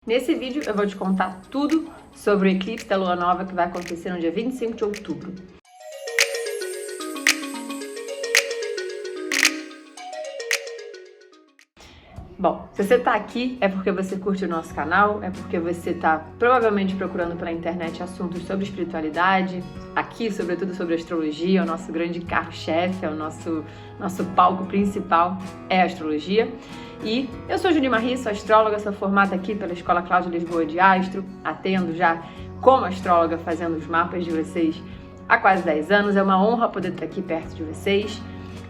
Nesse vídeo eu vou te contar tudo sobre o eclipse da lua nova que vai acontecer no dia 25 de outubro. Bom, se você tá aqui é porque você curte o nosso canal, é porque você tá provavelmente procurando pela internet assuntos sobre espiritualidade, aqui sobretudo sobre astrologia, o nosso grande carro-chefe, o nosso palco principal é a astrologia. E eu sou Judy Marri, sou astróloga, sou formada aqui pela Escola Cláudia Lisboa de Astro, atendo já como astróloga fazendo os mapas de vocês há quase 10 anos, é uma honra poder estar aqui perto de vocês.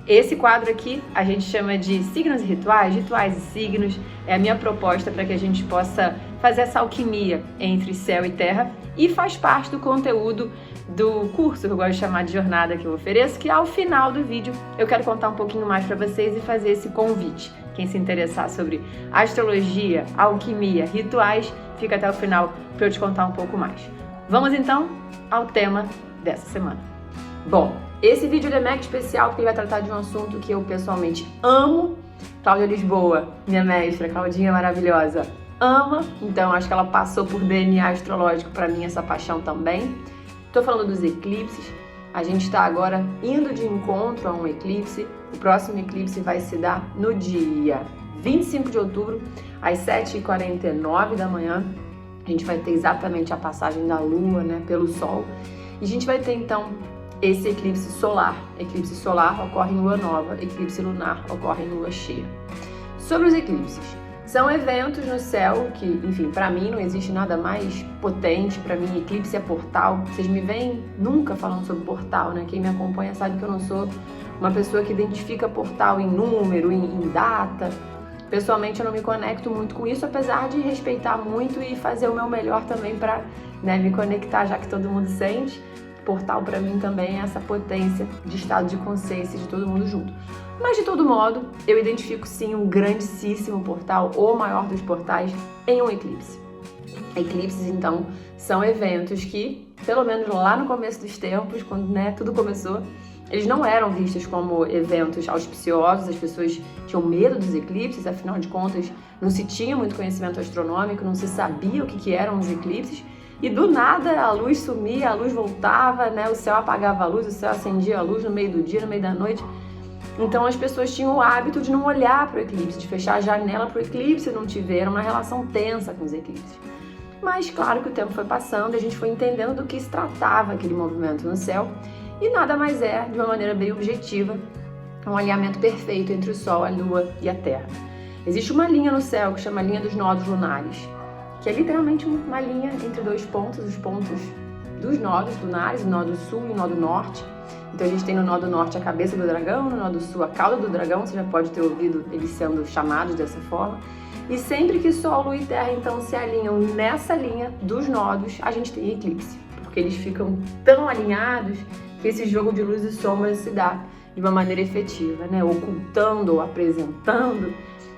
Esse quadro aqui a gente chama de signos e rituais, rituais e signos, é a minha proposta para que a gente possa fazer essa alquimia entre céu e terra e faz parte do conteúdo do curso que eu gosto de chamar de jornada que eu ofereço, que ao final do vídeo eu quero contar um pouquinho mais para vocês e fazer esse convite. Quem se interessar sobre astrologia, alquimia, rituais, fica até o final para eu te contar um pouco mais. Vamos então ao tema dessa semana. Bom, esse vídeo é mega especial porque ele vai tratar de um assunto que eu pessoalmente amo. Cláudia Lisboa, minha mestra, Claudinha maravilhosa, ama. Então acho que ela passou por DNA astrológico para mim essa paixão também. Estou falando dos eclipses. A gente está agora indo de encontro a um eclipse. O próximo eclipse vai se dar no dia 25 de outubro, às 7h49 da manhã. A gente vai ter exatamente a passagem da Lua, né, pelo Sol. E a gente vai ter então esse eclipse solar. Eclipse solar ocorre em lua nova, eclipse lunar ocorre em lua cheia. Sobre os eclipses, são eventos no céu que, enfim, para mim não existe nada mais potente. Para mim, eclipse é portal. Vocês me veem nunca falando sobre portal, né? Quem me acompanha sabe que eu não sou uma pessoa que identifica portal em número, em data. Pessoalmente, eu não me conecto muito com isso, apesar de respeitar muito e fazer o meu melhor também para, né, me conectar, já que todo mundo sente. Portal para mim também é essa potência de estado de consciência de todo mundo junto. Mas de todo modo, eu identifico sim um grandíssimo portal, o maior dos portais, em um eclipse. Eclipses, então, são eventos que, pelo menos lá no começo dos tempos, quando, né, tudo começou, eles não eram vistos como eventos auspiciosos, as pessoas tinham medo dos eclipses, afinal de contas, não se tinha muito conhecimento astronômico, não se sabia o que eram os eclipses. E do nada a luz sumia, a luz voltava, né? O céu apagava a luz, o céu acendia a luz no meio do dia, no meio da noite. Então as pessoas tinham o hábito de não olhar para o eclipse, de fechar a janela para o eclipse e não tiveram uma relação tensa com os eclipses. Mas claro que o tempo foi passando e a gente foi entendendo do que se tratava aquele movimento no céu. E nada mais é, de uma maneira bem objetiva, um alinhamento perfeito entre o Sol, a Lua e a Terra. Existe uma linha no céu que chama linha dos nodos lunares, que é literalmente uma linha entre dois pontos, os pontos dos nodos lunares, o nodo sul e o nodo norte. Então a gente tem no nodo norte a cabeça do dragão, no nodo sul a cauda do dragão, você já pode ter ouvido eles sendo chamados dessa forma. E sempre que Sol, Lua e Terra então se alinham nessa linha dos nodos, a gente tem eclipse, porque eles ficam tão alinhados que esse jogo de luz e sombras se dá de uma maneira efetiva, né? Ocultando ou apresentando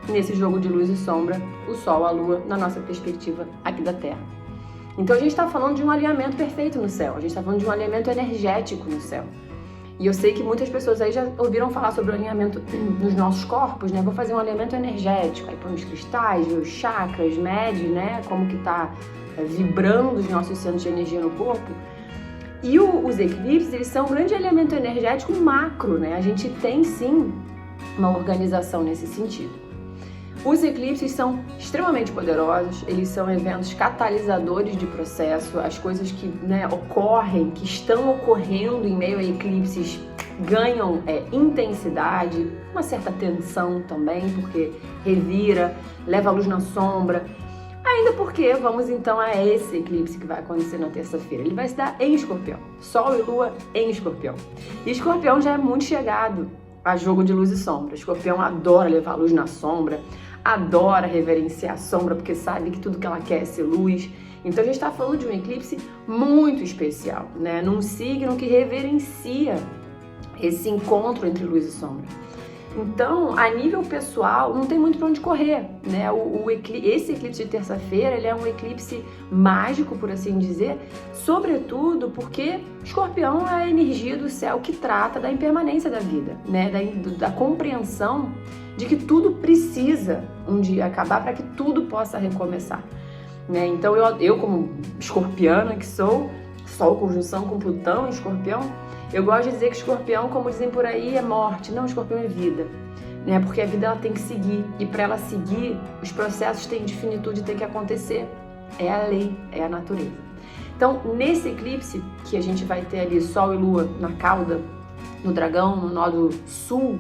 nesse jogo de luz e sombra, o Sol, a Lua, na nossa perspectiva aqui da Terra. Então a gente está falando de um alinhamento perfeito no céu, a gente está falando de um alinhamento energético no céu. E eu sei que muitas pessoas aí já ouviram falar sobre o alinhamento nos nossos corpos, né? Vou fazer um alinhamento energético, aí põe os cristais, os chakras, mede, né? Como que está vibrando os nossos centros de energia no corpo. E os eclipses, eles são um grande alinhamento energético macro, né? A gente tem sim uma organização nesse sentido. Os eclipses são extremamente poderosos, eles são eventos catalisadores de processo, as coisas que, né, ocorrem, que estão ocorrendo em meio a eclipses ganham intensidade, uma certa tensão também, porque revira, leva a luz na sombra. Ainda porque vamos então a esse eclipse que vai acontecer na terça-feira. Ele vai se dar em Escorpião, Sol e Lua em Escorpião. E Escorpião já é muito chegado a jogo de luz e sombra. Escorpião adora levar a luz na sombra, adora reverenciar a sombra, porque sabe que tudo que ela quer é ser luz. Então a gente está falando de um eclipse muito especial, né? Num signo que reverencia esse encontro entre luz e sombra. Então, a nível pessoal, não tem muito para onde correr, né? Esse eclipse de terça-feira, ele é um eclipse mágico, por assim dizer, sobretudo porque Escorpião é a energia do céu que trata da impermanência da vida, né? Da compreensão de que tudo precisa um dia acabar para que tudo possa recomeçar. né? Então eu como escorpiana que sou, Sol conjunção com Plutão em Escorpião, eu gosto de dizer que Escorpião, como dizem por aí, é morte. Não, Escorpião é vida, né? Porque a vida ela tem que seguir, e para ela seguir, os processos têm de finitude, tem que acontecer. É a lei, é a natureza. Então, nesse eclipse, que a gente vai ter ali Sol e Lua na cauda, no dragão, no nodo sul,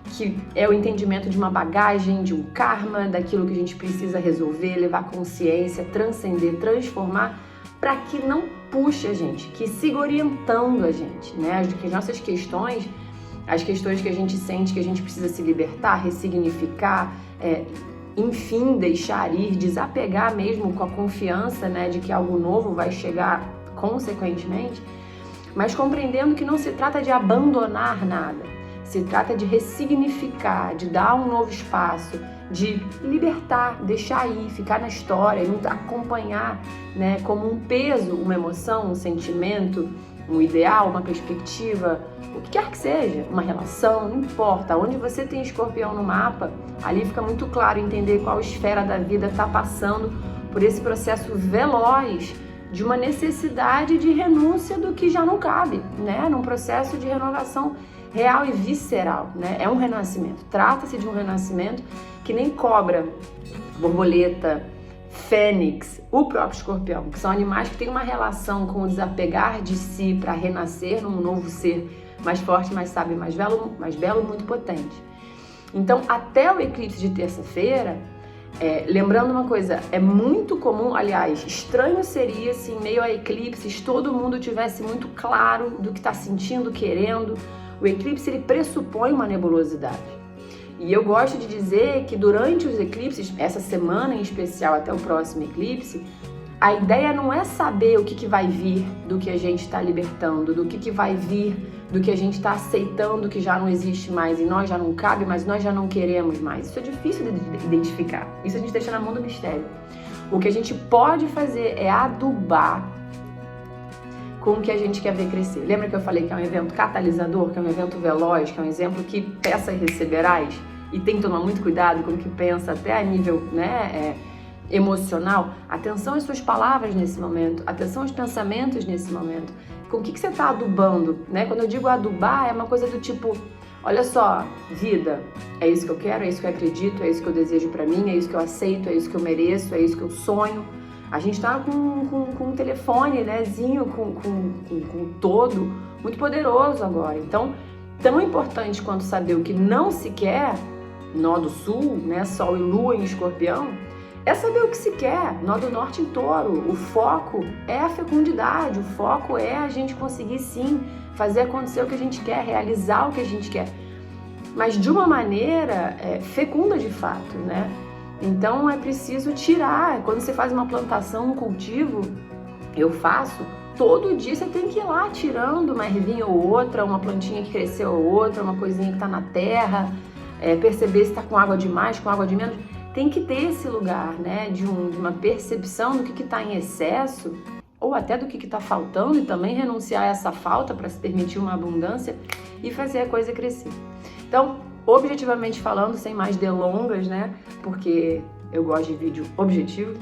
que é o entendimento de uma bagagem, de um karma, daquilo que a gente precisa resolver, levar consciência, transcender, transformar, para que não puxe a gente, que siga orientando a gente, né? As nossas questões, as questões que a gente sente que a gente precisa se libertar, ressignificar, enfim, deixar ir, desapegar mesmo com a confiança, né, de que algo novo vai chegar consequentemente, mas compreendendo que não se trata de abandonar nada, se trata de ressignificar, de dar um novo espaço, de libertar, deixar ir, ficar na história, acompanhar, né, como um peso, uma emoção, um sentimento, um ideal, uma perspectiva, o que quer que seja, uma relação, não importa. Onde você tem Escorpião no mapa, ali fica muito claro entender qual esfera da vida está passando por esse processo veloz de uma necessidade de renúncia do que já não cabe, né? Num processo de renovação real e visceral, né? É um renascimento. Trata-se de um renascimento que nem cobra, borboleta, fênix, o próprio escorpião, que são animais que têm uma relação com o desapegar de si para renascer num novo ser mais forte, mais sábio, mais belo, muito potente. Então, até o eclipse de terça-feira, lembrando uma coisa, é muito comum, aliás, estranho seria se em meio a eclipses todo mundo tivesse muito claro do que está sentindo, querendo. O eclipse, ele pressupõe uma nebulosidade. E eu gosto de dizer que durante os eclipses, essa semana em especial até o próximo eclipse, a ideia não é saber o que vai vir do que a gente está libertando, do que vai vir do que a gente está aceitando que já não existe mais e nós já não cabe, mas nós já não queremos mais. Isso é difícil de identificar. Isso a gente deixa na mão do mistério. O que a gente pode fazer é adubar com o que a gente quer ver crescer. Lembra que eu falei que é um evento catalisador, que é um evento veloz, que é um exemplo que peça e receberás? E tem que tomar muito cuidado com o que pensa, até a nível, né, emocional. Atenção às suas palavras nesse momento, atenção aos pensamentos nesse momento. Com o que você está adubando, né? Quando eu digo adubar, é uma coisa do tipo, olha só, vida, é isso que eu quero, é isso que eu acredito, é isso que eu desejo pra mim, é isso que eu aceito, é isso que eu mereço, é isso que eu sonho. A gente tá com um telefone, nézinho, com todo, muito poderoso agora. Então, tão importante quanto saber o que não se quer, nó do sul, né, Sol e Lua em Escorpião, é saber o que se quer, nó do norte em Touro. O foco é a fecundidade, o foco é a gente conseguir sim fazer acontecer o que a gente quer, realizar o que a gente quer, mas de uma maneira fecunda de fato, né? Então é preciso tirar, quando você faz uma plantação, um cultivo, eu faço, todo dia você tem que ir lá tirando uma ervinha ou outra, uma plantinha que cresceu ou outra, uma coisinha que está na terra, perceber se está com água demais, com água de menos. Tem que ter esse lugar, né, de uma percepção do que está em excesso, ou até do que está faltando, e também renunciar a essa falta para se permitir uma abundância e fazer a coisa crescer. Então, objetivamente falando, sem mais delongas, né, porque eu gosto de vídeo objetivo,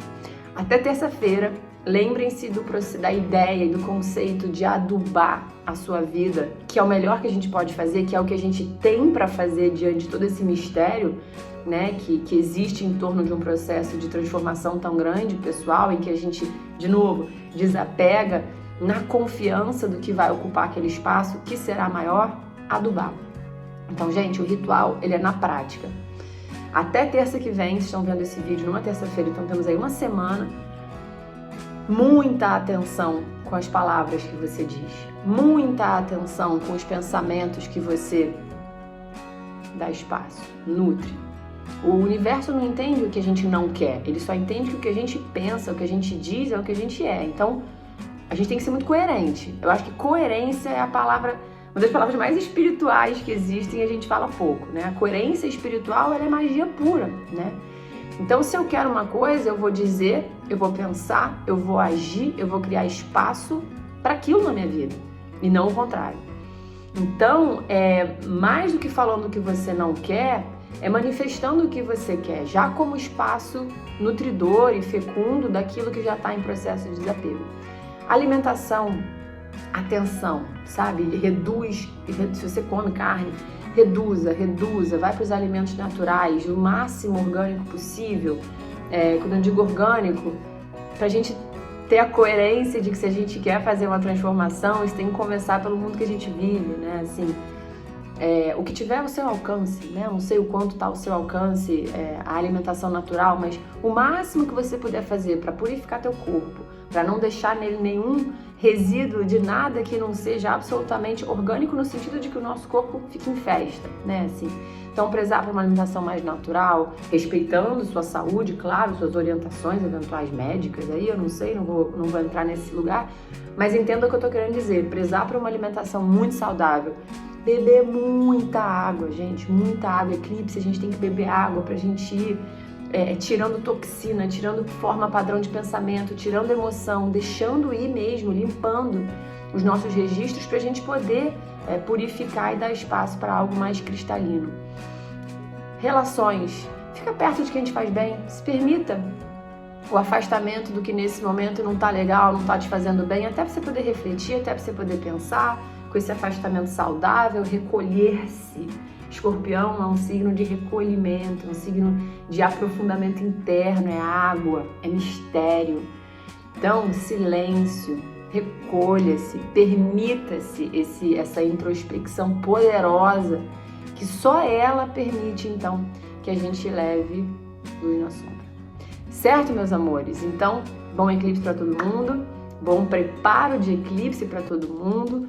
até terça-feira, lembrem-se da ideia e do conceito de adubar a sua vida, que é o melhor que a gente pode fazer, que é o que a gente tem para fazer diante de todo esse mistério, né, que existe em torno de um processo de transformação tão grande, pessoal, em que a gente, de novo, desapega na confiança do que vai ocupar aquele espaço, que será maior, adubar. Então, gente, o ritual, ele é na prática. Até terça que vem, vocês estão vendo esse vídeo numa terça-feira, então temos aí uma semana. Muita atenção com as palavras que você diz. Muita atenção com os pensamentos que você dá espaço, nutre. O universo não entende o que a gente não quer, ele só entende que o que a gente pensa, o que a gente diz é o que a gente é. Então, a gente tem que ser muito coerente. Eu acho que coerência é uma das palavras mais espirituais que existem e a gente fala pouco, né? A coerência espiritual, ela é magia pura, né? Então, se eu quero uma coisa, eu vou dizer, eu vou pensar, eu vou agir, eu vou criar espaço para aquilo na minha vida, e não o contrário. Então, mais do que falando o que você não quer, é manifestando o que você quer, já como espaço nutridor e fecundo daquilo que já está em processo de desapego. Alimentação, atenção, sabe? Reduz, se você come carne, reduza, vai para os alimentos naturais, o máximo orgânico possível. Quando eu digo orgânico, para a gente ter a coerência de que se a gente quer fazer uma transformação, isso tem que começar pelo mundo que a gente vive, né? Assim, o que tiver ao seu alcance, né? Não sei o quanto está ao seu alcance a alimentação natural, mas o máximo que você puder fazer para purificar teu corpo, para não deixar nele nenhum resíduo de nada que não seja absolutamente orgânico, no sentido de que o nosso corpo fique em festa, né? Assim, então, prezar por uma alimentação mais natural, respeitando sua saúde, claro, suas orientações eventuais médicas, aí eu não sei, não vou entrar nesse lugar, mas entenda o que eu tô querendo dizer, prezar por uma alimentação muito saudável, beber muita água, gente, muita água. Eclipse, a gente tem que beber água pra gente ir tirando toxina, tirando forma padrão de pensamento, tirando emoção, deixando ir mesmo, limpando os nossos registros pra gente poder purificar e dar espaço para algo mais cristalino. Relações, fica perto de quem te faz bem, se permita o afastamento do que nesse momento não tá legal, não tá te fazendo bem, até pra você poder refletir, até pra você poder pensar, com esse afastamento saudável, recolher-se. Escorpião é um signo de recolhimento, um signo de aprofundamento interno, é água, é mistério. Então, silêncio, recolha-se, permita-se essa introspecção poderosa, que só ela permite, então, que a gente leve luz na sombra. Certo, meus amores? Então, bom eclipse para todo mundo, bom preparo de eclipse para todo mundo.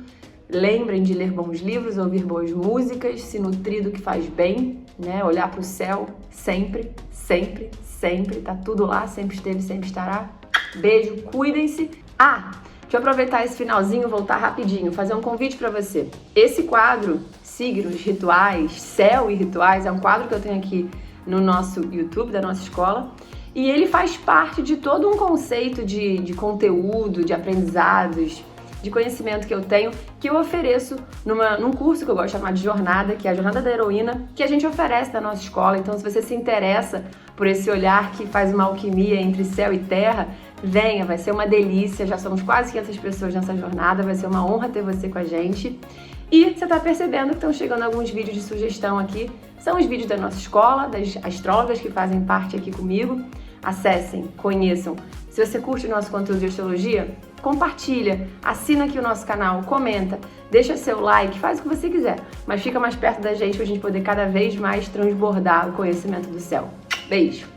Lembrem de ler bons livros, ouvir boas músicas, se nutrir do que faz bem, né? Olhar para o céu sempre, sempre, sempre. Tá tudo lá, sempre esteve, sempre estará. Beijo, cuidem-se. Deixa eu aproveitar esse finalzinho, voltar rapidinho, fazer um convite para você. Esse quadro, Signos, Rituais, Céu e Rituais, é um quadro que eu tenho aqui no nosso YouTube, da nossa escola. E ele faz parte de todo um conceito de conteúdo, de aprendizados, de conhecimento que eu tenho, que eu ofereço num curso que eu gosto de chamar de Jornada, que é a Jornada da Heroína, que a gente oferece na nossa escola. Então, se você se interessa por esse olhar que faz uma alquimia entre céu e terra, venha, vai ser uma delícia. Já somos quase 500 pessoas nessa jornada, vai ser uma honra ter você com a gente. E você está percebendo que estão chegando alguns vídeos de sugestão aqui. São os vídeos da nossa escola, das astrólogas que fazem parte aqui comigo. Acessem, conheçam. Se você curte o nosso conteúdo de astrologia, compartilha, assina aqui o nosso canal, comenta, deixa seu like, faz o que você quiser, mas fica mais perto da gente pra gente poder cada vez mais transbordar o conhecimento do céu. Beijo!